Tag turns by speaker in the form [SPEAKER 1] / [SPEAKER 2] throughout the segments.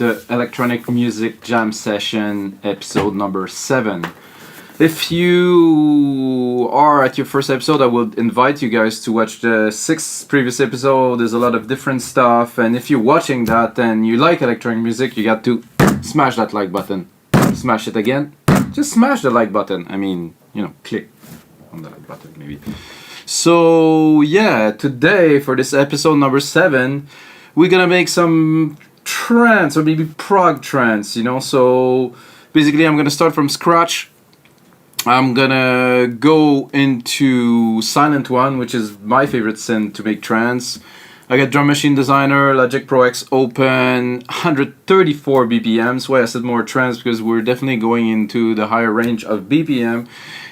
[SPEAKER 1] the Electronic Music Jam Session, episode number 7. If you are at your first episode, I would invite you guys to watch the 6 previous episodes. There's a lot of different stuff, and if you're watching that and you like electronic music, you got to smash that like button. Smash it again. Just smash the like button. I mean, click on the like button maybe. So yeah, today for this episode number 7, we're gonna make some trance or maybe prog trance, So basically, I'm gonna start from scratch. I'm gonna go into Sylenth 1, which is my favorite synth to make trance. I got Drum Machine Designer, Logic Pro X open, 134 BPMs. Why I said more trance, because we're definitely going into the higher range of BPM.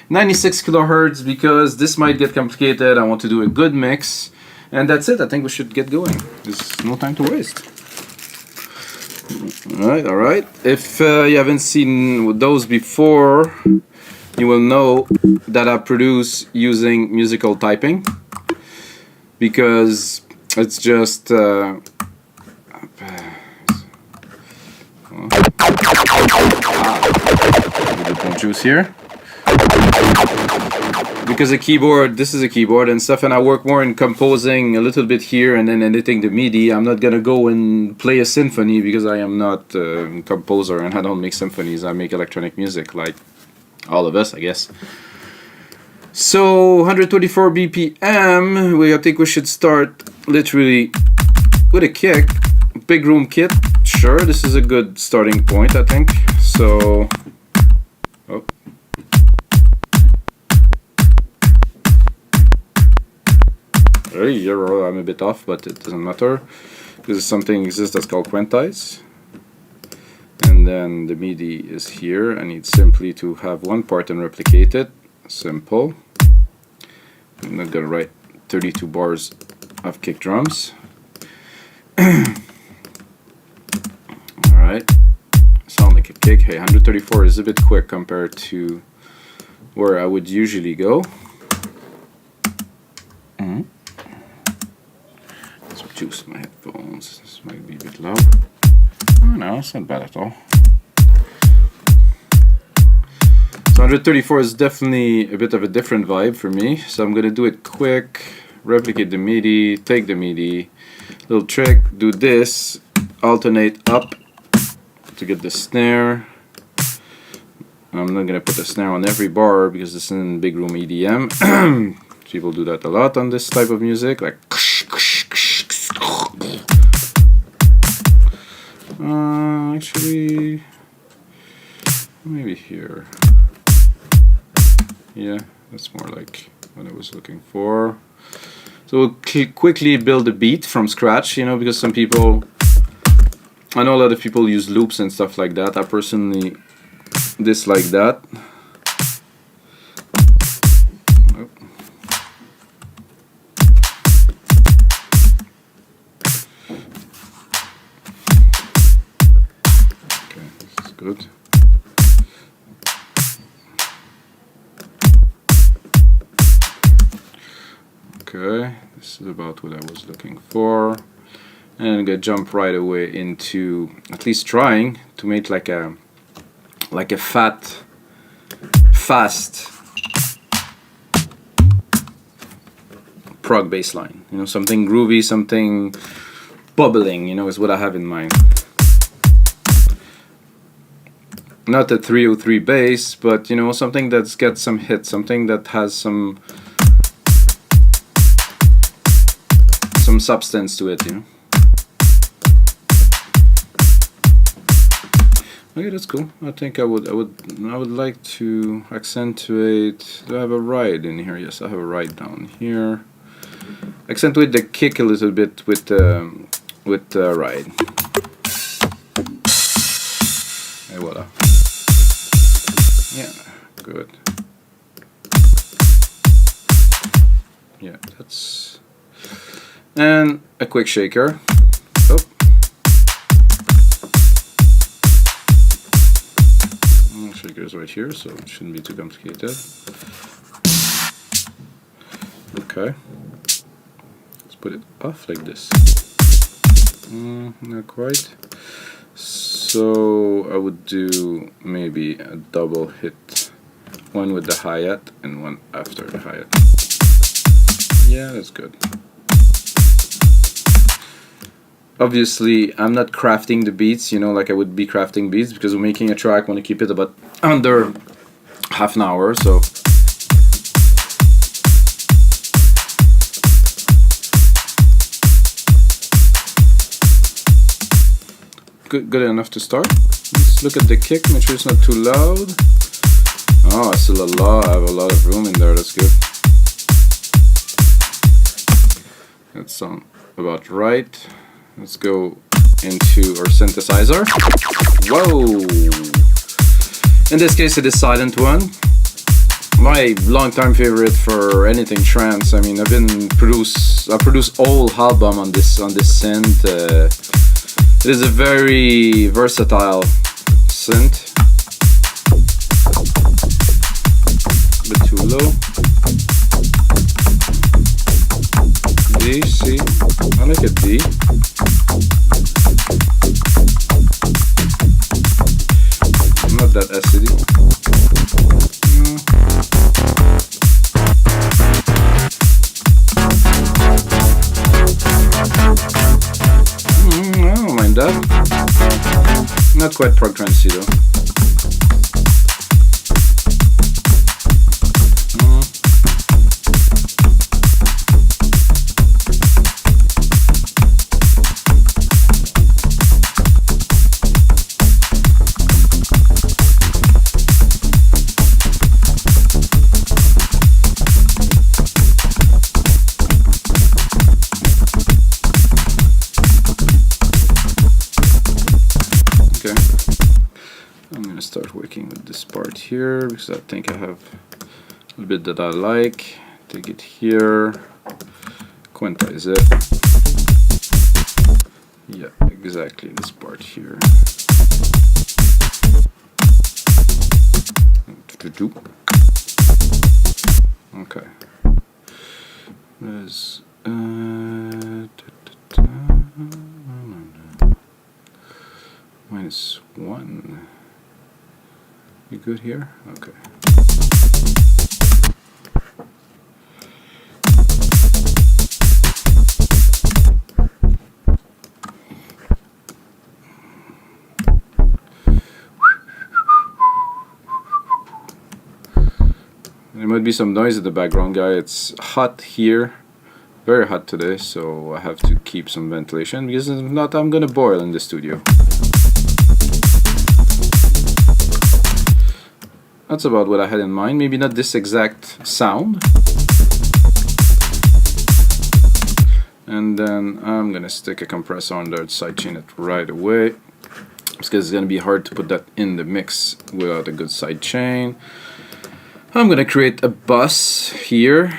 [SPEAKER 1] 96 kilohertz, because this might get complicated. I want to do a good mix. And that's it. I think we should get going. There's no time to waste. Alright. If you haven't seen those before, you will know that I produce using musical typing, because it's just juice here. Because this is a keyboard and stuff, and I work more in composing a little bit here and then editing the MIDI. I'm not gonna go and play a symphony, because I am not a composer and I don't make symphonies. I make electronic music like all of us, I guess. So 124 BPM. I think we should start literally with a kick. Big room kit. Sure, this is a good starting point, I think. So I'm a bit off, but it doesn't matter, because something exists that's called quantize. And then the MIDI is here. I need simply to have one part and replicate it. Simple. I'm not gonna write 32 bars of kick drums. Alright. Sound like a kick. Hey, 134 is a bit quick compared to where I would usually go. Let's juice my headphones. This might be a bit loud. Oh, no, it's not bad at all. So 134 is definitely a bit of a different vibe for me. So I'm gonna do it quick, replicate the MIDI, take the MIDI, little trick, do this, alternate up to get the snare. I'm not gonna put the snare on every bar because this is in big room EDM. People do that a lot on this type of music, like actually, maybe here. Yeah, that's more like what I was looking for. So we'll quickly build a beat from scratch, because some people, I know a lot of people use loops and stuff like that. I personally dislike that. Good. Okay, this is about what I was looking for, and I'm gonna jump right away into at least trying to make like a fast prog bassline. Something groovy, something bubbling. Is what I have in mind. Not a 303 bass, but something that's got some hits, something that has some substance to it, Okay, that's cool. I think I would like to accentuate. Do I have a ride in here? Yes, I have a ride down here. Accentuate the kick a little bit with the ride. Et voila. Yeah, good. Yeah, that's... And a quick shaker. Oh. Shaker is right here, so it shouldn't be too complicated. Okay. Let's put it off like this. Not quite. So I would do maybe a double hit, one with the hi-hat and one after the hi-hat. Yeah, that's good. Obviously, I'm not crafting the beats, you know, like I would be crafting beats, because we're making a track, I want to keep it about under half an hour, so. Good enough to start. Let's look at the kick, make sure it's not too loud. Oh, I still I have a lot of room in there, that's good. That sounds about right. Let's go into our synthesizer. Whoa! In this case it is Silent One. My long-time favorite for anything trance. I mean, I produced whole album on this synth. It is a very versatile synth. A bit too low. D, C. I like a D. Not that acidy. I don't mind that. Not quite prog trancey though. Start working with this part here because I think I have a little bit that I like. Take it here, quantize it. Yeah, exactly this part here. Okay. There's -1. You good here? Okay. There might be some noise in the background, guy. It's hot here, very hot today, so I have to keep some ventilation because if not, I'm gonna boil in the studio. That's about what I had in mind. Maybe not this exact sound. And then I'm gonna stick a compressor on there, sidechain it right away, because it's gonna be hard to put that in the mix without a good sidechain. I'm gonna create a bus here,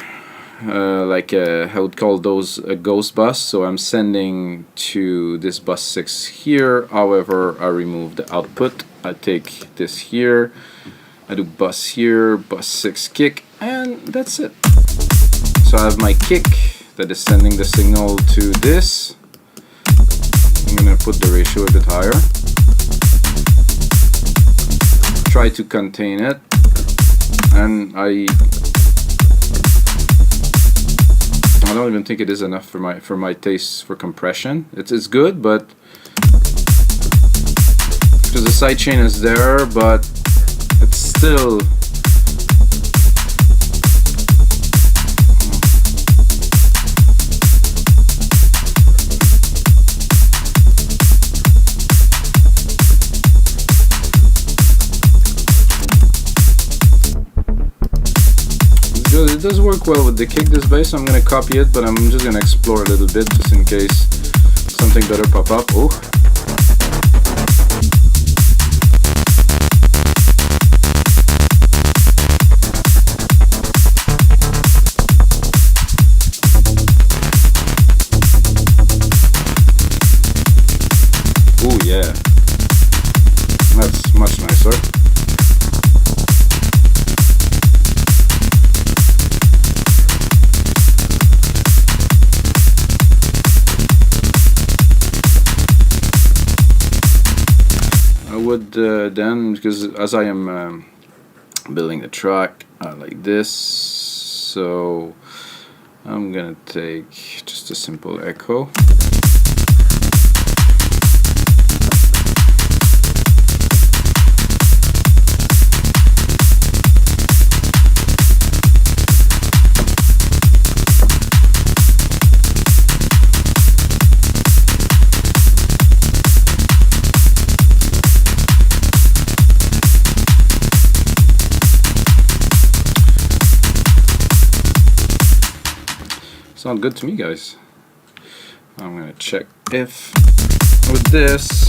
[SPEAKER 1] like I would call those a ghost bus. So I'm sending to this bus 6 here. However, I remove the output. I take this here. I do bus here, bus 6 kick, and that's it. So I have my kick that is sending the signal to this. I'm gonna put the ratio a bit higher. Try to contain it, and I don't even think it is enough for my taste for compression. It's good, but because the sidechain is there, but it's still it does work well with the kick, this bass, so I'm gonna copy it, but I'm just gonna explore a little bit just in case something better pop up. Oh. Oh yeah, that's much nicer. I would then, because as I am building the track like this, so I'm gonna take just a simple echo. Sound good to me, guys. I'm gonna check if with this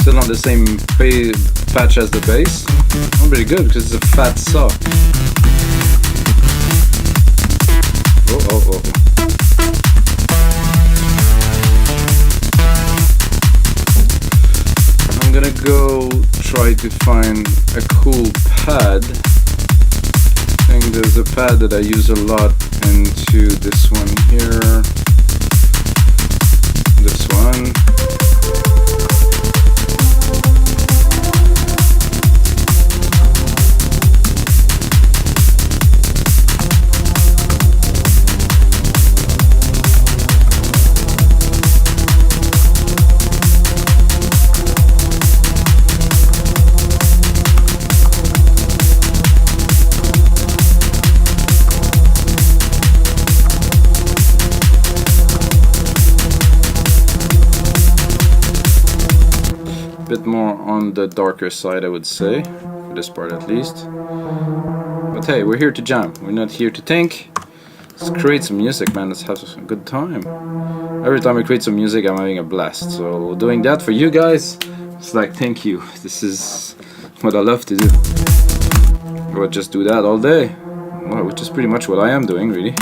[SPEAKER 1] still on the same patch as the bass. I'm pretty good because it's a fat saw. Oh. I'm gonna go try to find a cool pad. I think there's a pad that I use a lot into this one here. This one. Bit more on the darker side, I would say, for this part at least. But hey, we're here to jam. We're not here to think. Let's create some music, man. Let's have a good time. Every time I create some music, I'm having a blast. So doing that for you guys, it's like, thank you. This is what I love to do. I would just do that all day. Well, which is pretty much what I am doing, really.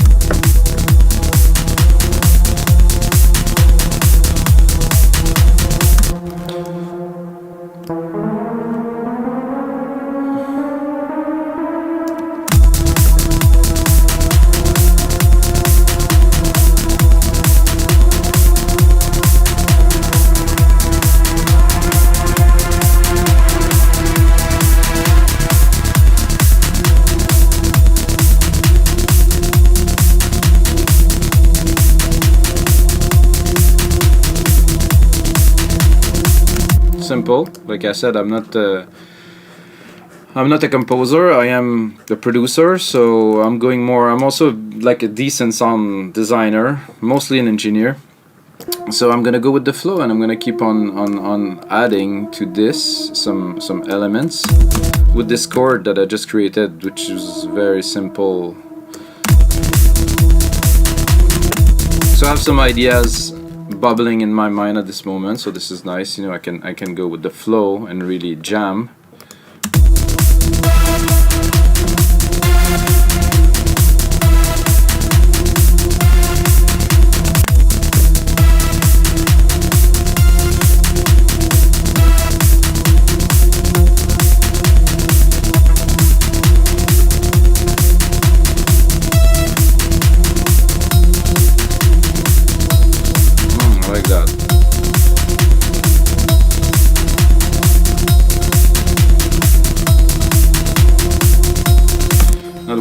[SPEAKER 1] Simple. Like I said, I'm not a composer. I am the producer, so I'm going more. I'm also like a decent sound designer, mostly an engineer. So I'm gonna go with the flow, and I'm gonna keep on adding to this some elements with this chord that I just created, which is very simple. So I have some ideas bubbling in my mind at this moment, so this is nice. You know, I can go with the flow and really jam.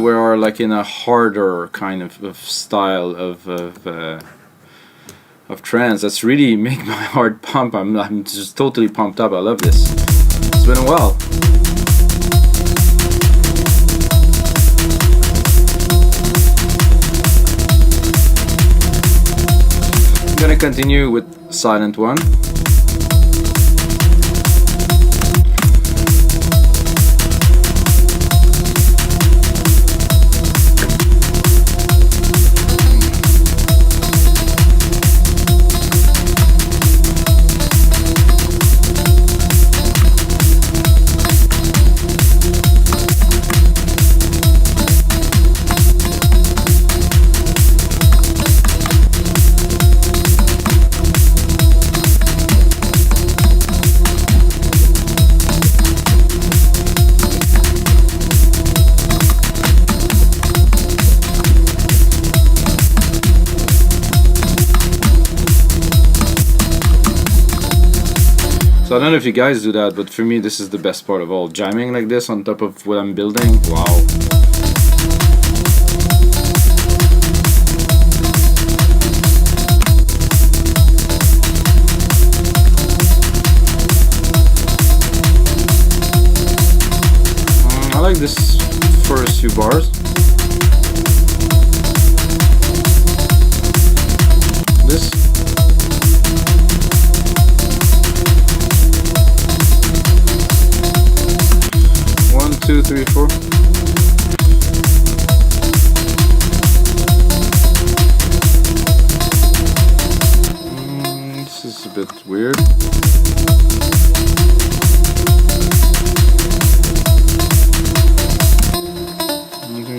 [SPEAKER 1] We are like in a harder kind of style of trance. That's really make my heart pump. I'm just totally pumped up. I love this. It's been a while. I'm gonna continue with Silent One. So I don't know if you guys do that, but for me this is the best part of all. Jamming like this on top of what I'm building, wow. I like this first few bars. This. One, two, three, four. This is a bit weird.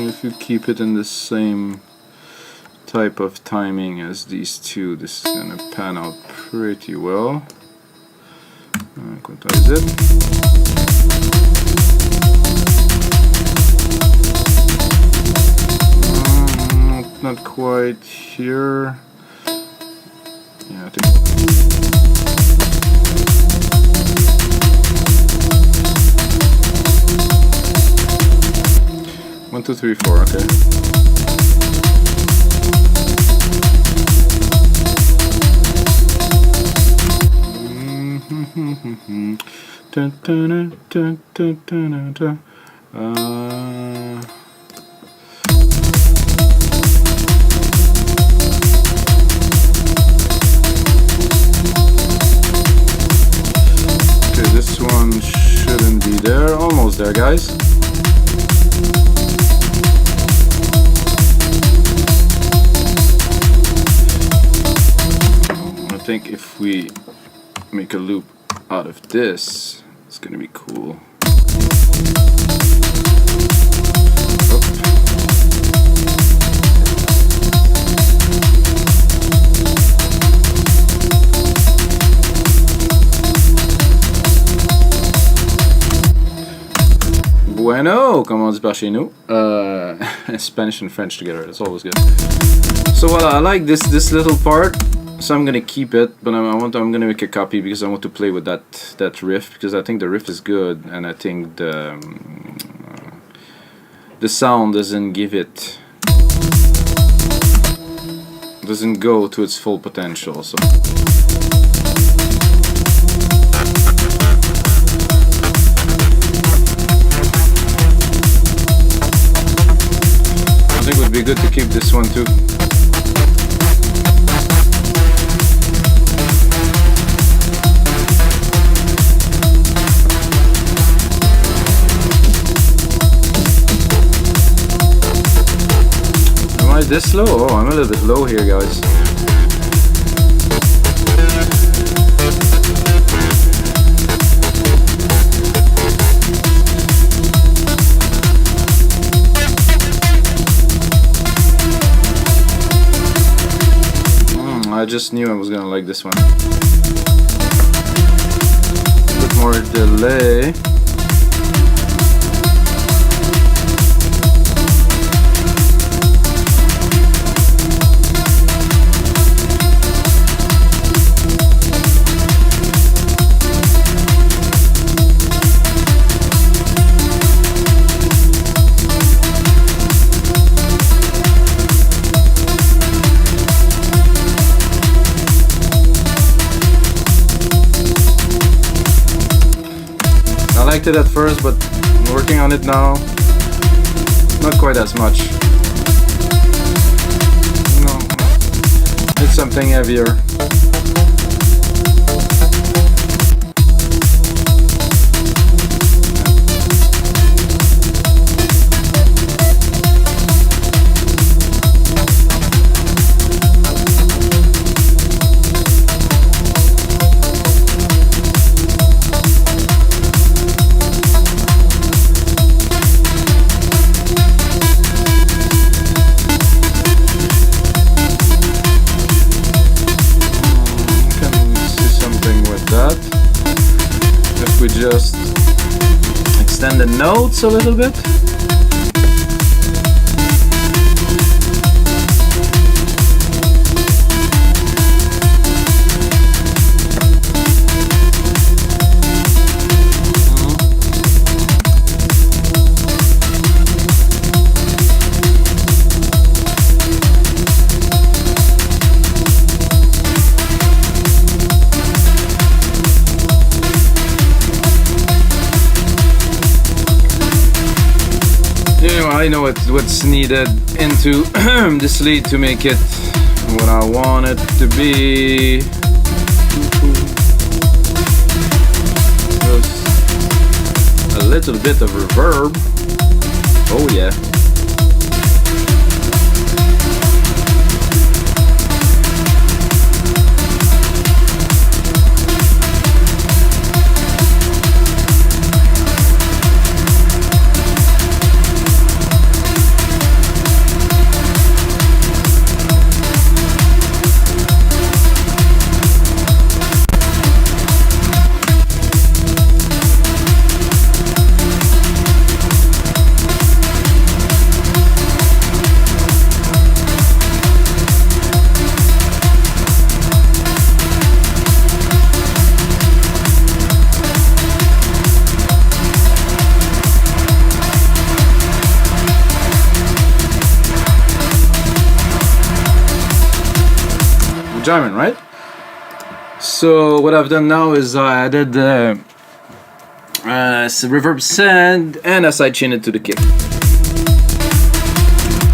[SPEAKER 1] If you keep it in the same type of timing as these two, this is gonna pan out pretty well. Quantize it. Not quite here. Yeah, I think. 1, 2, 3, 4, okay. Okay, this one shouldn't be there. Almost there, guys. I think if we make a loop out of this, it's gonna be cool. Bueno, comment on dit par chez nous? Spanish and French together, that's always good. So I like this little part. So I'm gonna keep it, but I'm gonna make a copy because I want to play with that riff, because I think the riff is good, and I think the sound doesn't go to its full potential. So I think it would be good to keep this one too. This low? Oh, I'm a little bit low here, guys. I just knew I was gonna like this one. A bit more delay. I liked it at first, but I'm working on it now. Not quite as much. No, it's something heavier. We just extend the notes a little bit. You know, I know what's needed into this lead to make it what I want it to be. Just a little bit of reverb. Oh yeah. Jamming, right? So what I've done now is I added reverb send and I sidechain it to the kick.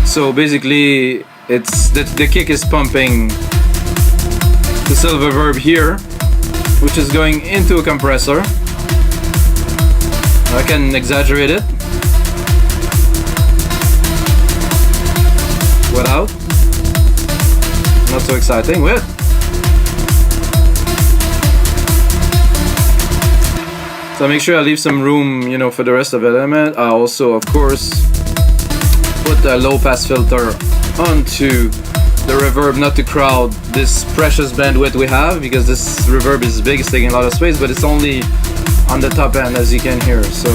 [SPEAKER 1] So basically it's the kick is pumping the silver reverb here, which is going into a compressor. I can exaggerate it without. Not so exciting with. So make sure I leave some room, you know, for the rest of the element. I also, of course, put a low pass filter onto the reverb, not to crowd this precious bandwidth we have, because this reverb is big, it's taking a lot of space, but it's only on the top end, as you can hear. So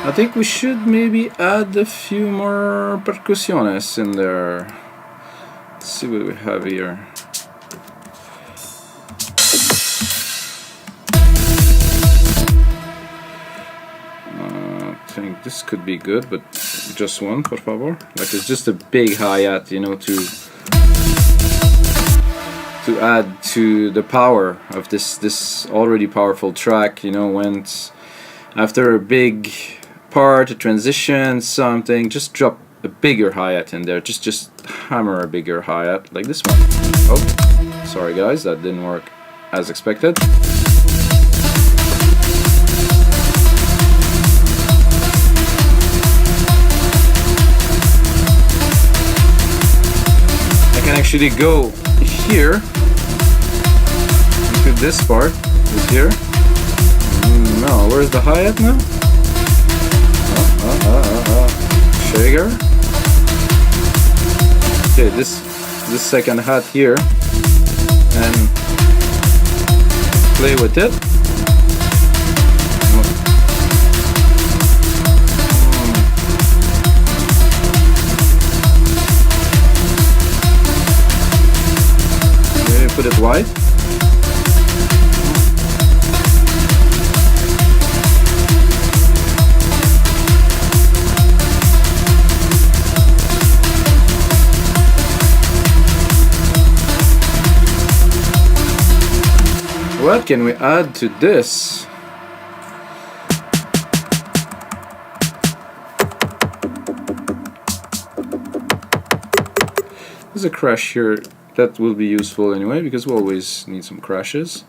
[SPEAKER 1] I think we should maybe add a few more percussiones in there. Let's see what we have here. I think this could be good, but just one, por favor. Like it's just a big hi-hat, you know, to add to the power of this already powerful track. You know, when it's after a big part, a transition, something, just drop a bigger hi-hat in there. Just hammer a bigger hi-hat like this one. Oh, sorry guys, that didn't work as expected. I can actually go here into this part. Is here? No, where's the hi-hat now? Shaker. Okay, this second hat here, and play with it. Okay, put it wide. What can we add to this? There's a crash here that will be useful anyway, because we always need some crashes.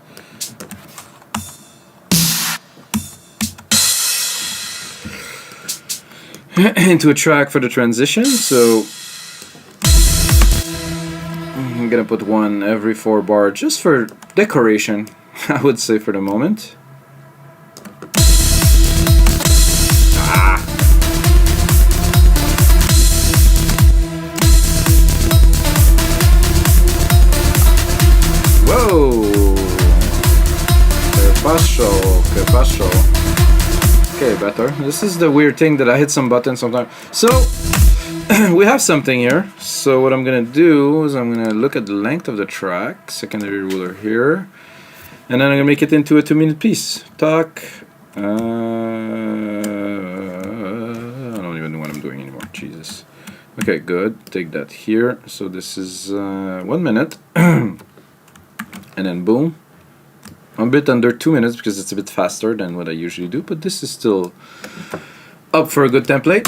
[SPEAKER 1] Into a track for the transition, so I'm gonna put one every 4 bar just for decoration, I would say, for the moment. Whoa! Que pasó? Okay, better. This is the weird thing that I hit some buttons sometimes. So we have something here. So what I'm gonna do is I'm gonna look at the length of the track, secondary ruler here, and then I'm gonna make it into a 2-minute piece. Talk. I don't even know what I'm doing anymore. Jesus. Okay, good. Take that here. So this is 1 minute, and then boom. a bit under 2 minutes because it's a bit faster than what I usually do, but this is still up for a good template.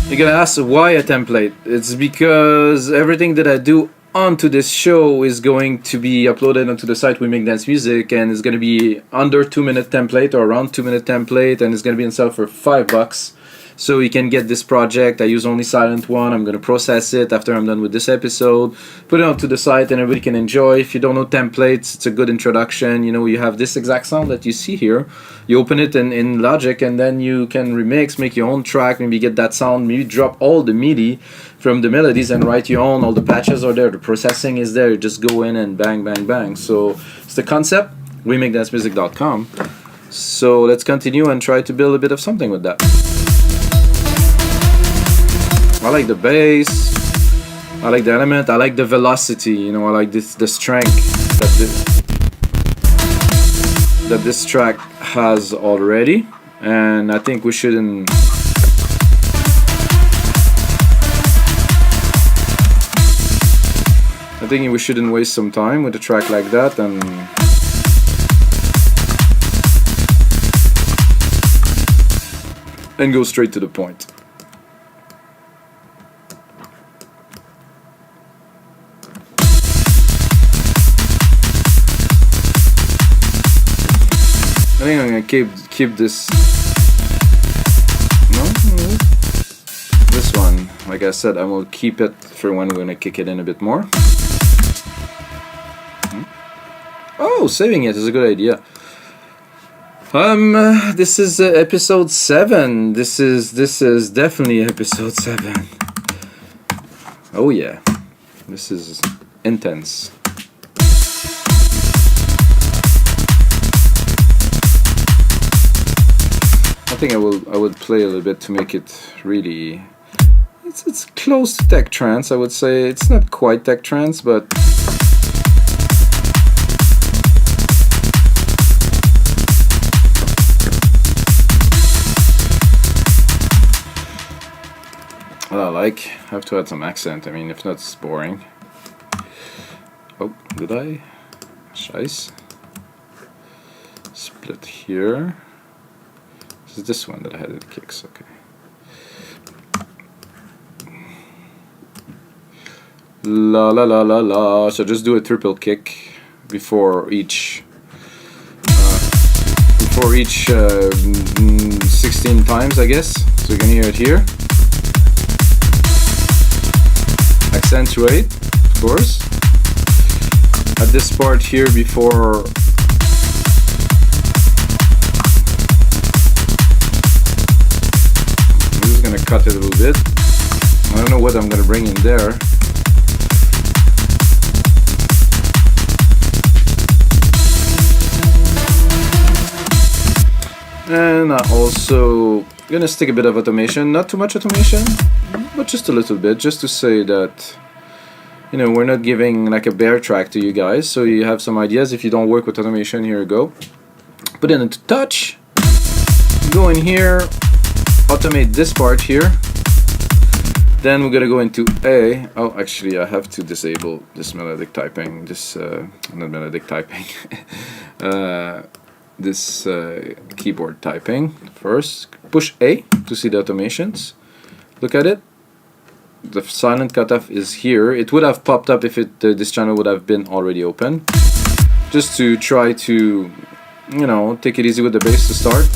[SPEAKER 1] You're gonna ask why a template? It's because everything that I do onto this show is going to be uploaded onto the site We Make Dance Music, and it's gonna be under 2 minute template or around 2 minute template, and it's gonna be on sale for $5. So you can get this project. I use only Sylenth one. I'm gonna process it after I'm done with this episode, put it onto the site, and everybody can enjoy. If you don't know templates, it's a good introduction. You know, you have this exact sound that you see here. You open it in Logic, and then you can remix, make your own track, maybe get that sound, maybe drop all the MIDI from the melodies and write your own. All the patches are there, the processing is there. You just go in and bang, bang, bang. So it's the concept. WeMakeDanceMusic.com. So let's continue and try to build a bit of something with that. I like the bass, I like the element, I like the velocity, you know, I like the strength that this track has already, and I think we shouldn't waste some time with a track like that and go straight to the point. I think I'm gonna keep this. No, this one. Like I said, I will keep it for when we're gonna kick it in a bit more. Oh, saving it is a good idea. This is episode 7. This is definitely episode 7. Oh yeah, this is intense. I think I would play a little bit to make it really. It's close to tech trance. I would say it's not quite tech trance, but well, I have to add some accent. I mean, if not, it's boring. Oh, did I? Scheiße. Split here. Is this one that I had in kicks? Okay. La la la la la. So just do a triple kick before each 16 times, I guess. So you can hear it here. Accentuate, of course. At this part here before. Gonna cut it a little bit. I don't know what I'm gonna bring in there. And I also gonna stick a bit of automation, not too much automation, but just a little bit, just to say that, you know, we're not giving like a bare track to you guys, so you have some ideas. If you don't work with automation, here you go. Put it into touch, go in here, automate this part here. Then we're gonna go into A. Oh, actually, I have to disable this melodic typing. This not melodic typing. This keyboard typing first. Push A to see the automations. Look at it. The silent cutoff is here. It would have popped up if this channel would have been already open. Just to try to, you know, take it easy with the bass to start.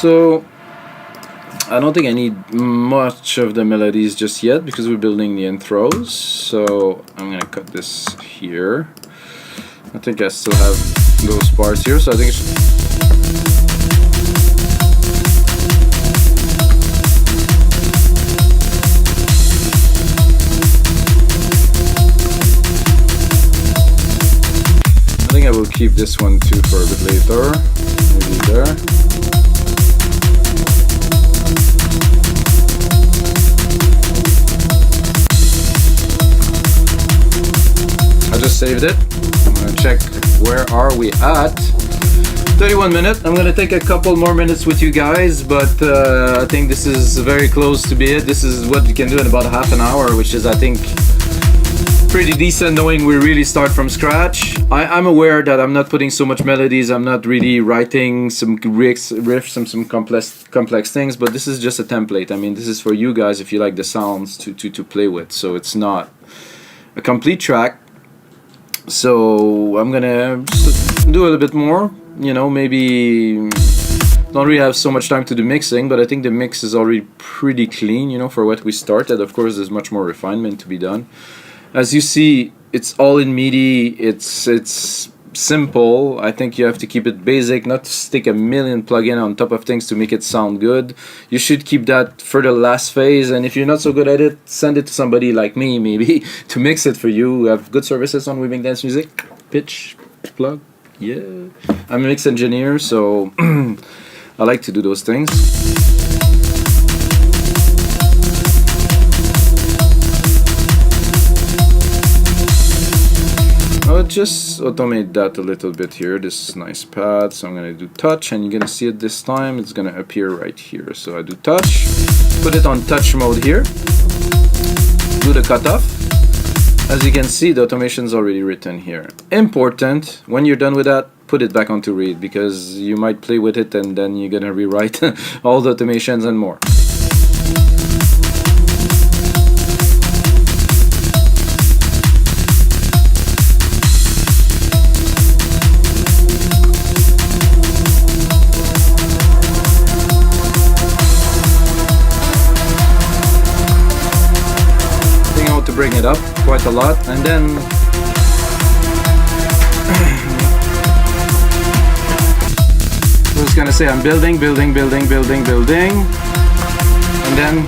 [SPEAKER 1] So I don't think I need much of the melodies just yet because we're building the intros. So I'm gonna cut this here. I think I still have those parts here, so I think it should. keep this one too for a bit later. Maybe there. I just saved it. I'm gonna check where are we at. 31 minutes. I'm gonna take a couple more minutes with you guys, but I think this is very close to be it. This is what you can do in about half an hour, which is, I think, pretty decent knowing we really start from scratch. I'm aware that I'm not putting so much melodies, I'm not really writing some riffs, some complex things, but this is just a template. I mean, this is for you guys if you like the sounds to play with, so it's not a complete track. So I'm gonna do a little bit more, you know, maybe don't really have so much time to do mixing, but I think the mix is already pretty clean, you know, for what we started. Of course, there's much more refinement to be done. As you see, it's all in MIDI, it's simple. I think you have to keep it basic, not to stick a million plugins on top of things to make it sound good. You should keep that for the last phase, and if you're not so good at it, send it to somebody like me, maybe, to mix it for you. We have good services on Weaving Dance Music. Pitch, plug, yeah. I'm a mix engineer, so I like to do those things. I'll just automate that a little bit here, this nice pad. So I'm gonna do touch, and you're gonna see it this time, it's gonna appear right here. So I do touch, put it on touch mode here, do the cutoff. As you can see, the automation is already written here. Important, when you're done with that, put it back onto read, because you might play with it and then you're gonna rewrite all the automations and more. Bring it up quite a lot, and then I was gonna say I'm building, and then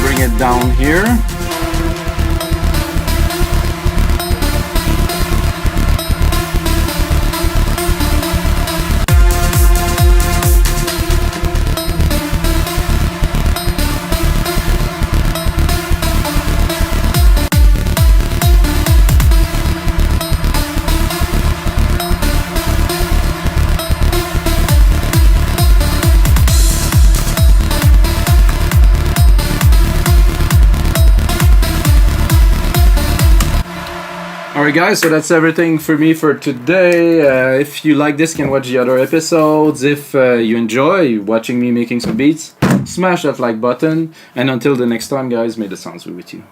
[SPEAKER 1] bring it down here. Alright guys, so that's everything for me for today. If you like this, you can watch the other episodes. If you enjoy watching me making some beats, smash that like button. And until the next time guys, may the sounds be with you.